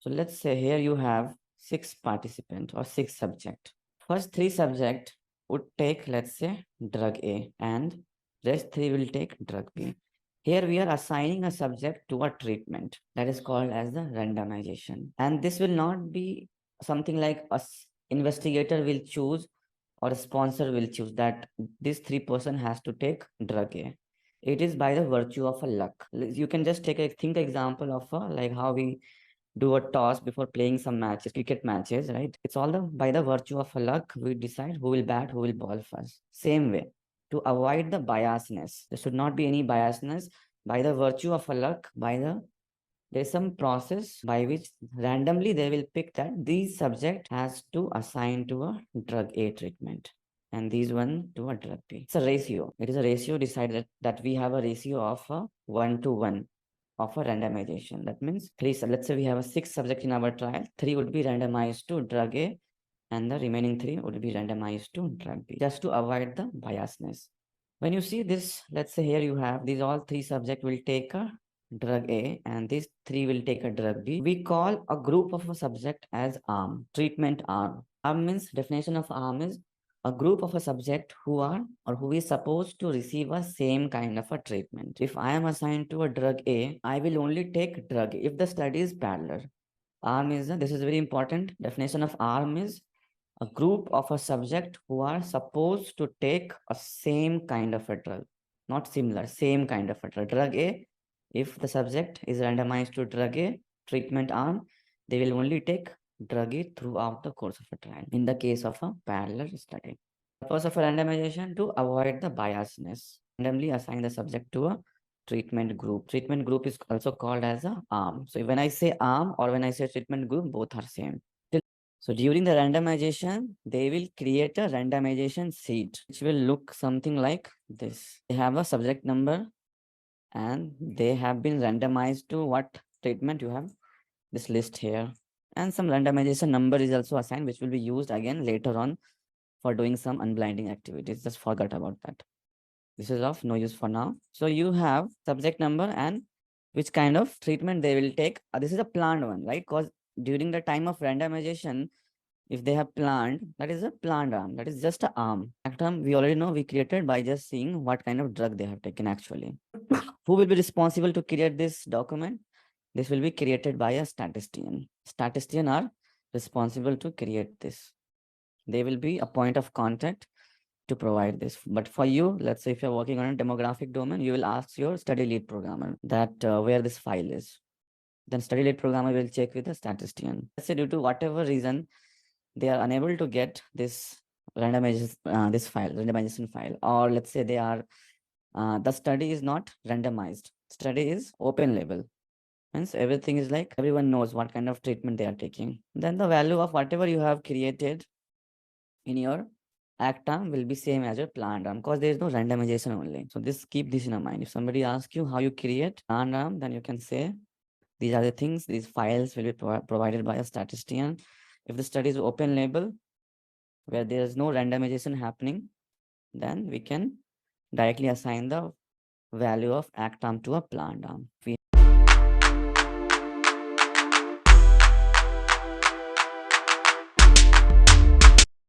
So let's say here you have 6 participants or 6 subject. First 3 subject would take, let's say, drug A, and rest 3 will take drug B. Here we are assigning a subject to a treatment that is called as the randomization. And this will not be something like a investigator will choose or a sponsor will choose that this 3 person has to take drug A. It is by the virtue of a luck. You can just take a think example of like how we do a toss before playing some matches, cricket matches, right? It's all by the virtue of a luck. We decide who will bat, who will ball first. Same way, to avoid the biasness. There should not be any biasness. By the virtue of a luck, there's some process by which randomly they will pick that these subject has to assign to a drug A treatment and these one to a drug B. It's a ratio. It is a ratio decided that we have a ratio of a 1 to 1 of a randomization. That means let's say we have a 6 subject in our trial, 3 would be randomized to drug A and the remaining 3 would be randomized to drug B, just to avoid the biasness. When you see this, let's say here you have these all 3 subject will take a drug A and these 3 will take a drug B. We call a group of a subject as arm, treatment arm. Arm means, definition of arm is a group of a subject who are or who is supposed to receive a same kind of a treatment. If I am assigned to a drug A, I will only take drug A if the study is parallel. Arm is, this is very important. Definition of arm is a group of a subject who are supposed to take a same kind of a drug, not similar, same kind of a drug. Drug A, if the subject is randomized to drug A, treatment arm, they will only take drug A throughout the course of a trial in the case of a parallel study. Purpose of a randomization to avoid the biasness. Randomly assign the subject to a treatment group. Treatment group is also called as a arm. So when I say arm or when I say treatment group, both are same. So during the randomization, they will create a randomization sheet, which will look something like this. They have a subject number and they have been randomized to what treatment. You have this list here. And some randomization number is also assigned, which will be used again later on for doing some unblinding activities. Just forgot about that. This is of no use for now. So you have subject number and which kind of treatment they will take. This is a planned one, right? Because during the time of randomization, if they have planned, that is a planned arm. That is just an arm. Act arm, we already know we created by just seeing what kind of drug they have taken actually. Who will be responsible to create this document? This will be created by a statistician. Statisticians are responsible to create this. They will be a point of contact to provide this. But for you, let's say if you're working on a demographic domain, you will ask your study lead programmer that where this file is. Then study lead programmer will check with the statistician. Let's say due to whatever reason, they are unable to get this randomization file, or let's say they are the study is not randomized. Study is open label. Means everything is like everyone knows what kind of treatment they are taking. Then the value of whatever you have created in your act arm will be same as your planned arm because there is no randomization only. So keep this in mind. If somebody asks you how you create planned arm, then you can say these are the things, these files will be provided by a statistician. If the study is open label, where there is no randomization happening, then we can directly assign the value of act arm to a planned arm.